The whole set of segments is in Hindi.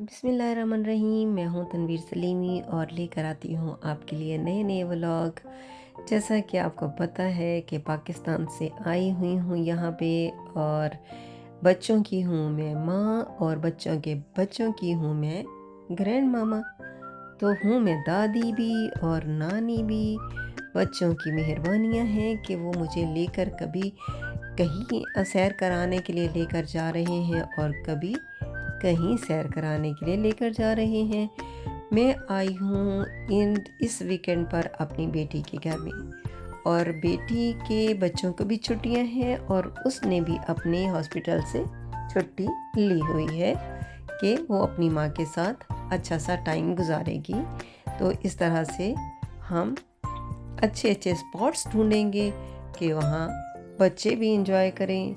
बिस्मिल्लाहिर्रहमानिर्रहीम। मैं हूँ तनवीर सलीमी और लेकर आती हूँ आपके लिए नए नए व्लॉग। जैसा कि आपको पता है कि पाकिस्तान से आई हुई हूँ यहाँ पे, और बच्चों की हूँ मैं माँ और बच्चों के बच्चों की हूँ मैं ग्रैंड मामा। तो हूँ मैं दादी भी और नानी भी। बच्चों की मेहरबानियाँ हैं कि वो मुझे लेकर कभी कहीं सैर कराने के लिए लेकर जा रहे हैं और कभी कहीं सैर कराने के लिए लेकर जा रहे हैं। मैं आई हूँ इस वीकेंड पर अपनी बेटी के घर में, और बेटी के बच्चों को भी छुट्टियां हैं और उसने भी अपने हॉस्पिटल से छुट्टी ली हुई है कि वो अपनी माँ के साथ अच्छा सा टाइम गुजारेगी। तो इस तरह से हम अच्छे अच्छे स्पॉट्स ढूंढेंगे कि वहाँ बच्चे भी इंजॉय करें,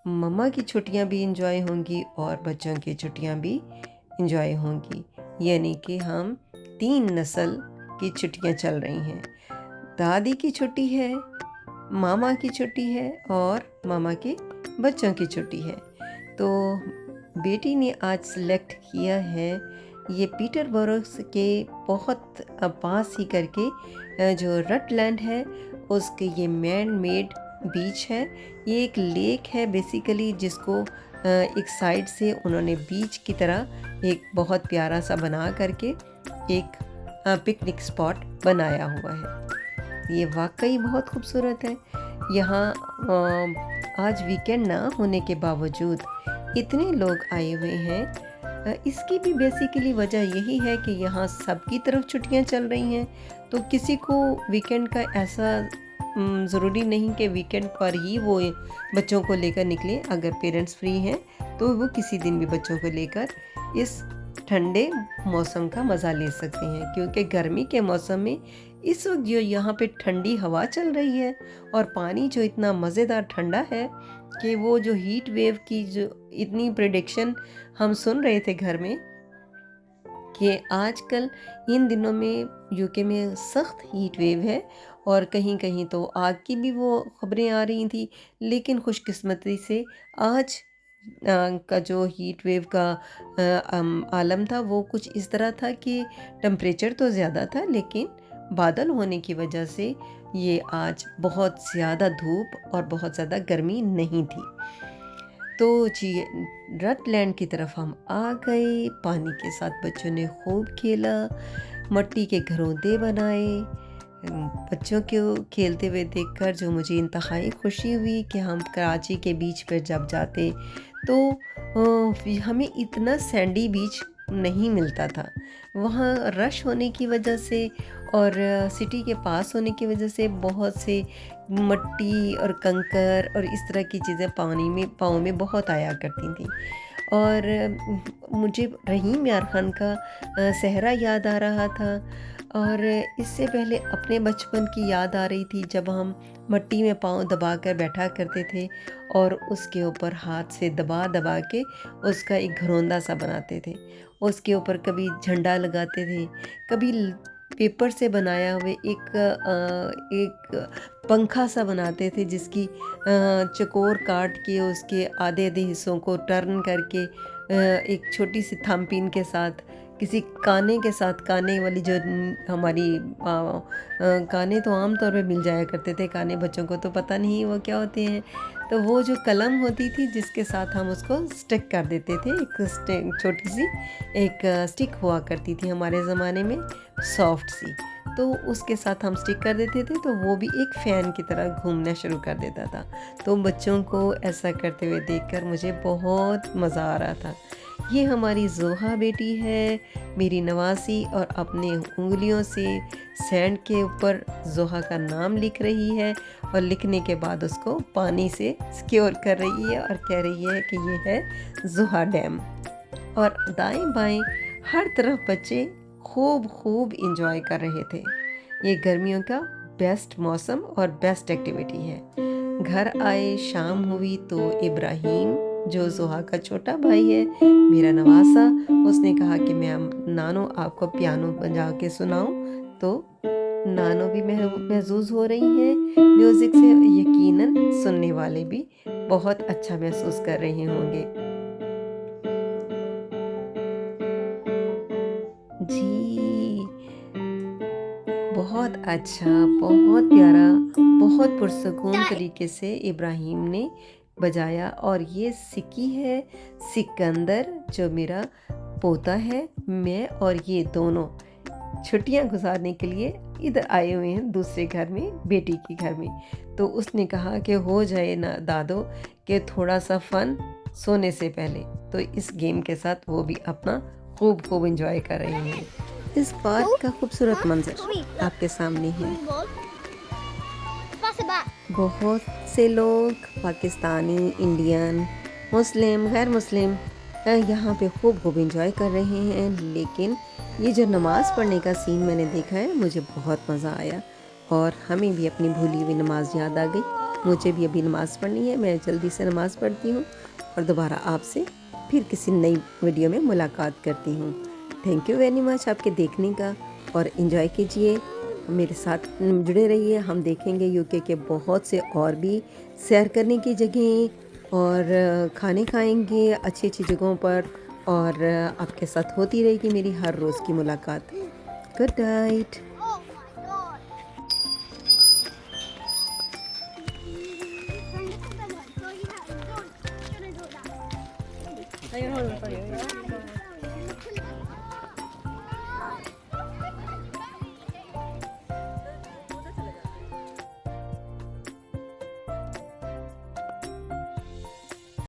मम्मा की छुट्टियां भी इंजॉय होंगी और बच्चों की छुट्टियां भी इंजॉय होंगी। यानी कि हम 3 नस्ल की छुट्टियां चल रही हैं। दादी की छुट्टी है, मामा की छुट्टी है और मामा के बच्चों की छुट्टी है। तो बेटी ने आज सेलेक्ट किया है ये पीटरबरो के बहुत पास ही करके जो रटलैंड है उसके ये मैन मेड बीच है। ये एक लेक है बेसिकली, जिसको एक साइड से उन्होंने बीच की तरह एक बहुत प्यारा सा बना करके एक पिकनिक स्पॉट बनाया हुआ है। ये वाकई बहुत खूबसूरत है। यहाँ आज वीकेंड ना होने के बावजूद इतने लोग आए हुए हैं। इसकी भी बेसिकली वजह यही है कि यहाँ सबकी तरफ छुट्टियाँ चल रही हैं, तो किसी को वीकेंड का ऐसा ज़रूरी नहीं कि वीकेंड पर ही वो बच्चों को लेकर निकले। अगर पेरेंट्स फ्री हैं तो वो किसी दिन भी बच्चों को लेकर इस ठंडे मौसम का मज़ा ले सकते हैं, क्योंकि गर्मी के मौसम में इस वक्त जो यहाँ पे ठंडी हवा चल रही है और पानी जो इतना मज़ेदार ठंडा है कि वो जो हीट वेव की जो इतनी प्रेडिक्शन हम सुन रहे थे घर में कि आजकल इन दिनों में यूके में सख्त हीट वेव है और कहीं कहीं तो आग की भी वो खबरें आ रही थी। लेकिन खुशकिस्मती से आज का जो हीट वेव का आलम था वो कुछ इस तरह था कि टेम्परेचर तो ज़्यादा था, लेकिन बादल होने की वजह से ये आज बहुत ज़्यादा धूप और बहुत ज़्यादा गर्मी नहीं थी। तो जी, रटलैंड की तरफ हम आ गए। पानी के साथ बच्चों ने खूब खेला, मट्टी के घरोंदे बनाए। बच्चों को खेलते हुए देखकर जो मुझे इंतहाई खुशी हुई कि हम कराची के बीच पर जब जाते तो हमें इतना सैंडी बीच नहीं मिलता था। वहाँ रश होने की वजह से और सिटी के पास होने की वजह से बहुत से मट्टी और कंकर और इस तरह की चीज़ें पाँव में बहुत आया करती थी। और मुझे रहीम यार खान का सहरा याद आ रहा था, और इससे पहले अपने बचपन की याद आ रही थी जब हम मट्टी में पाँव दबा कर बैठा करते थे और उसके ऊपर हाथ से दबा दबा के उसका एक घरौंदा सा बनाते थे। उसके ऊपर कभी झंडा लगाते थे, कभी पेपर से बनाया हुए एक पंखा सा बनाते थे जिसकी चकोर काट के उसके आधे आधे हिस्सों को टर्न करके एक छोटी सी थंबपिन के साथ किसी काने के साथ, काने वाली जो हमारी काने तो आम तौर पे मिल जाया करते थे, काने बच्चों को तो पता नहीं वो क्या होते हैं। तो वो जो कलम होती थी जिसके साथ हम उसको स्टिक कर देते थे, एक छोटी सी एक स्टिक हुआ करती थी हमारे ज़माने में, सॉफ्ट सी, तो उसके साथ हम स्टिक कर देते थे तो वो भी एक फ़ैन की तरह घूमना शुरू कर देता था। तो बच्चों को ऐसा करते हुए देखकर मुझे बहुत मज़ा आ रहा था। ये हमारी जोहा बेटी है, मेरी नवासी, और अपने उंगलियों से सैंड के ऊपर जोहा का नाम लिख रही है और लिखने के बाद उसको पानी से सिक्योर कर रही है और कह रही है कि ये है जोहा डैम। और दाएं बाएं हर तरफ बच्चे खूब खूब इंजॉय कर रहे थे। ये गर्मियों का बेस्ट मौसम और बेस्ट एक्टिविटी है। घर आए, शाम हुई तो इब्राहिम जो जोहा का छोटा भाई है, मेरा नवासा, उसने कहा कि मैं नानो आपको पियानो बजा के सुनाऊं। तो नानो भी महजूज हो रही हैं म्यूज़िक से, यकीनन सुनने वाले भी बहुत अच्छा महसूस कर रहे होंगे। जी, बहुत अच्छा, बहुत प्यारा, बहुत पुरसकून तरीके से इब्राहिम ने बजाया और ये सिक्की है सिकंदर जो मेरा पोता है, मैं और ये दोनों छुट्टियां गुजारने के लिए इधर आए हुए हैं दूसरे घर में बेटी के घर में। तो उसने कहा कि हो जाए ना दादो कि थोड़ा सा फन सोने से पहले, तो इस गेम के साथ वो भी अपना खूब खूब एंजॉय कर रहे हैं। इस पार्क का खूबसूरत मंजर आपके सामने है। बहुत से लोग पाकिस्तानी, इंडियन, मुस्लिम, गैर मुस्लिम यहाँ पे खूब खूब एंजॉय कर रहे हैं। लेकिन ये जो नमाज़ पढ़ने का सीन मैंने देखा है मुझे बहुत मज़ा आया और हमें भी अपनी भूली हुई नमाज़ याद आ गई। मुझे भी अभी नमाज़ पढ़नी है, मैं जल्दी से नमाज़ पढ़ती हूँ और दोबारा आपसे फिर किसी नई वीडियो में मुलाकात करती हूँ। थैंक यू वेरी मच आपके देखने का और एंजॉय कीजिए, मेरे साथ जुड़े रहिए। हम देखेंगे यूके के बहुत से और भी सैर करने की जगहें और खाने खाएंगे अच्छी अच्छी जगहों पर और आपके साथ होती रहेगी मेरी हर रोज़ की मुलाकात। Good night. Ayun, hold on. Sorry.